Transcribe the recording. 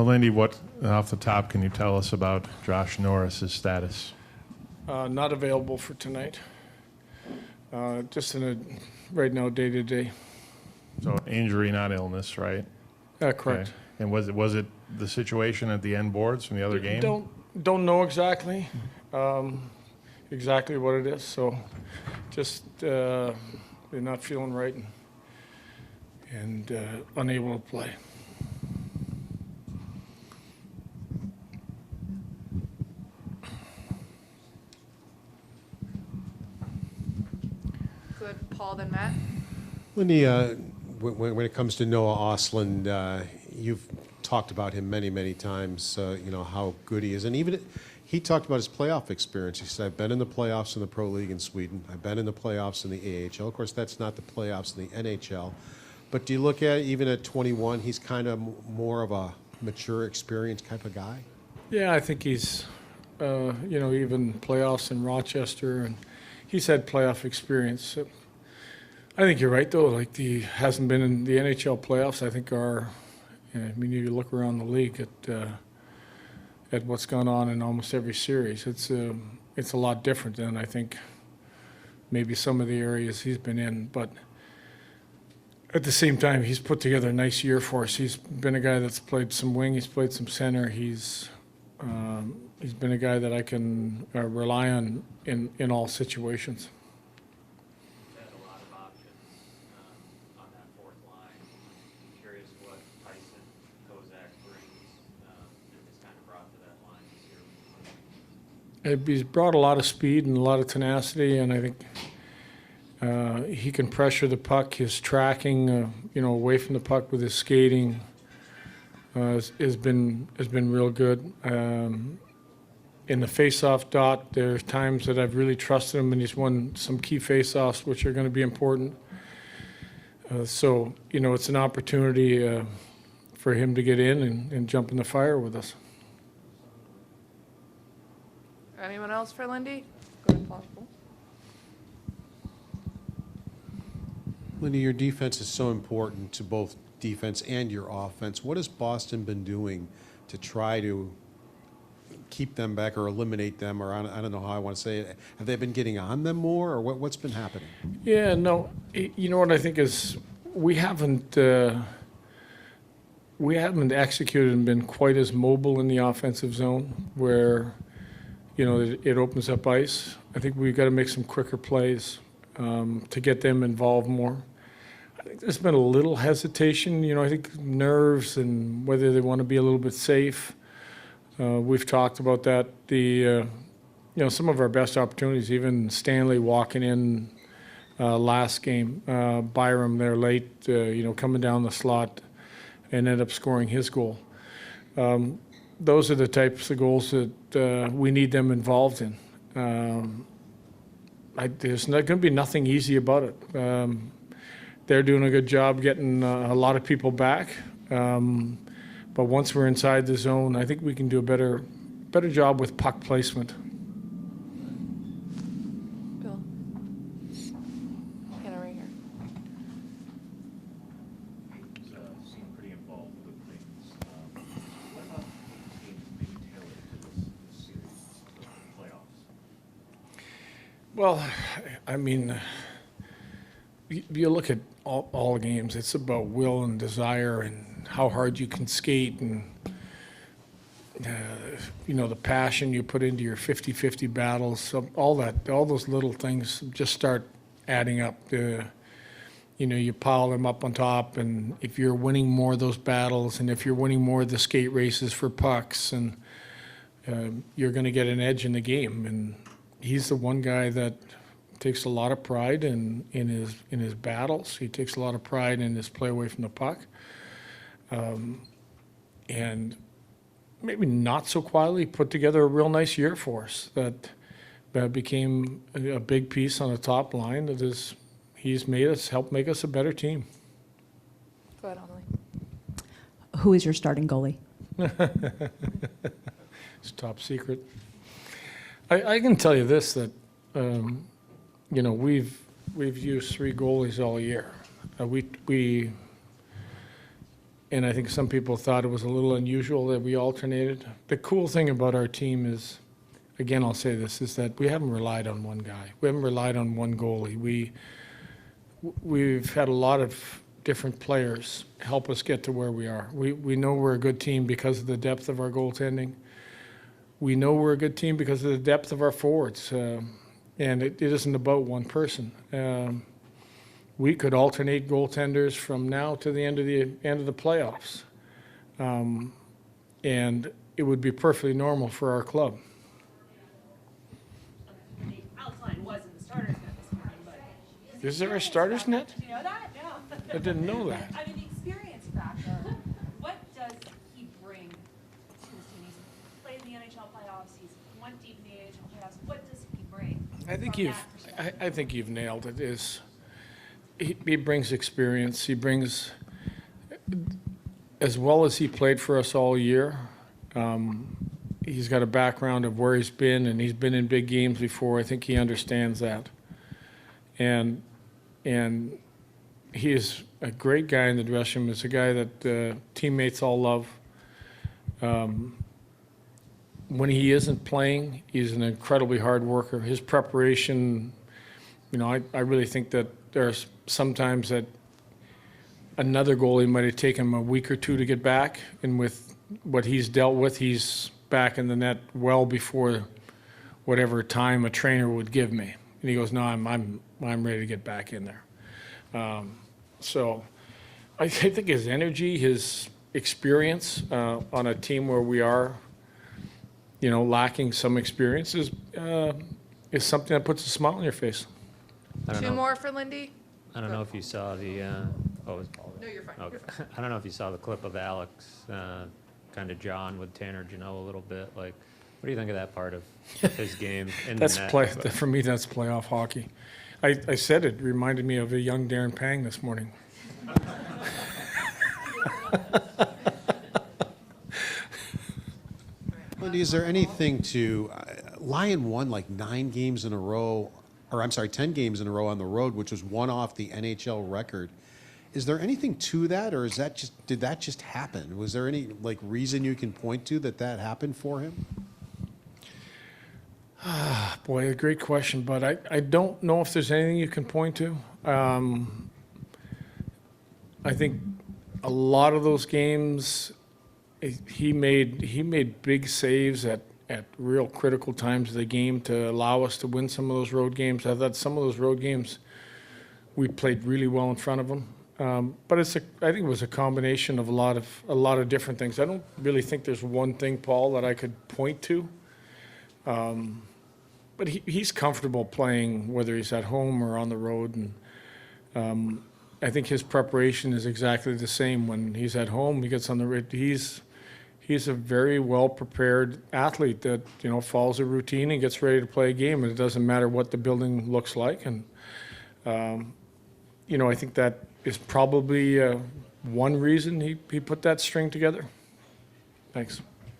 Lindy, what off the top can you tell us about Josh Norris's status? Not available for tonight. Just in a right now day-to-day. So injury, not illness, right? Correct. Okay. And was it the situation at the end boards from the other game? Don't know exactly exactly what it is. So just they're not feeling right and unable to play. Good, Paul, then Matt. Lindy, when it comes to Noah Ostlund, you've talked about him many, many times, you know, how good he is. And even he talked about his playoff experience. He said, I've been in the playoffs in the Pro League in Sweden. I've been in the playoffs in the AHL. Of course, that's not the playoffs in the NHL. But do you look at it, even at 21, he's kind of more of a mature, experienced type of guy? Yeah, I think he's, you know, even playoffs in Rochester, and he's had playoff experience. I think you're right, though. Like, he hasn't been in the NHL playoffs. I think I mean, you look around the league at what's gone on in almost every series. It's a lot different than I think maybe some of the areas he's been in. But at the same time, he's put together a nice year for us. He's been a guy that's played some wing. He's played some center. He's been a guy that I can rely on in all situations. He's had a lot of options on that fourth line. I'm curious what Tyson Kozak brings and has kind of brought to that line this year. He's brought a lot of speed and a lot of tenacity, and I think he can pressure the puck. His tracking, you know, away from the puck with his skating has been real good. In the face-off dot, there's times that I've really trusted him, and he's won some key face-offs, which are going to be important. So, you know, it's an opportunity for him to get in and jump in the fire with us. Anyone else for Lindy? Go ahead, Paul. Lindy, your defense is so important to both defense and your offense. What has Boston been doing to try to keep them back or eliminate them, or I don't know how I want to say it? Have they been getting on them more, or what's been happening? Yeah, no, you know what I think is we haven't executed and been quite as mobile in the offensive zone where, you know, it opens up ice. I think we've got to make some quicker plays to get them involved more. I think there's been a little hesitation, you know, I think nerves and whether they want to be a little bit safe. We've talked about that. You know, some of our best opportunities, even Stanley walking in last game, Byram there late, you know, coming down the slot and ended up scoring his goal. Those are the types of goals that we need them involved in. There's not going to be nothing easy about it. They're doing a good job getting a lot of people back. But once we're inside the zone, I think we can do a better job with puck placement. Bill. Hannah, right here. Seem pretty involved with things. What about teams being tailored to this series, the playoffs? Well, I mean, you look at all games, it's about will and desire and how hard you can skate and, you know, the passion you put into your 50-50 battles. So all those little things just start adding up. You know, you pile them up on top, and if you're winning more of those battles and if you're winning more of the skate races for pucks, and you're going to get an edge in the game. And he's the one guy that takes a lot of pride in his battles. He takes a lot of pride in his play away from the puck. And maybe not so quietly put together a real nice year for us that became a big piece on the top line. He's helped make us a better team. Go ahead, Amelie. Who is your starting goalie? It's top secret. I can tell you this, that you know, we've used 3 goalies all year. and I think some people thought it was a little unusual that we alternated. The cool thing about our team is, again, I'll say this, is that we haven't relied on one guy. We haven't relied on one goalie. We've had a lot of different players help us get to where we are. We know we're a good team because of the depth of our goaltending. We know we're a good team because of the depth of our forwards. And it isn't about one person. We could alternate goaltenders from now to the end of the playoffs. And it would be perfectly normal for our club. Alex Lyon was in the starters net this morning, but. Is there a starters net? Do you know that? No. I didn't know that. I mean, the experience factor, what does he bring to his team? He's played in the NHL playoffs, he's went deep in the AHL playoffs. What does he bring? I think from you've, that perspective? I think you've nailed it. He brings experience. He brings, as well as he played for us all year. He's got a background of where he's been, and he's been in big games before. I think he understands that, and he is a great guy in the dressing room. He's a guy that teammates all love. When he isn't playing, he's an incredibly hard worker. His preparation, I really think that there's sometimes that another goalie might have taken him a week or two to get back, and with what he's dealt with, he's back in the net well before whatever time a trainer would give me. And he goes, "No, I'm ready to get back in there." So I think his energy, his experience on a team where we are, lacking some experience is something that puts a smile on your face. I don't Two know. more for Lindy? I don't know if you saw the, oh, it's Paul. No, you're fine. Okay. I don't know if you saw the clip of Alex, kind of John with Tanner Janot a little bit. Like, what do you think of that part of his game in That's the net? play for me. That's playoff hockey. I said it reminded me of a young Darren Pang this morning. Lindy, is there anything to Lyon won like 9 games in a row, or I'm sorry, 10 games in a row on the road, which was one off the NHL record. Is there anything to that, or did that just happen? Was there any reason you can point to that happened for him? Boy, a great question, but I don't know if there's anything you can point to. I think a lot of those games, he made big saves at real critical times of the game to allow us to win some of those road games. I thought some of those road games we played really well in front of them. But I think it was a combination of a lot of different things. I don't really think there's one thing, Paul, that I could point to. But he's comfortable playing whether he's at home or on the road, and I think his preparation is exactly the same. When he's at home, he gets on the road. He's a very well prepared athlete that follows a routine and gets ready to play a game, and it doesn't matter what the building looks like. And I think that is probably one reason he put that string together. Thanks.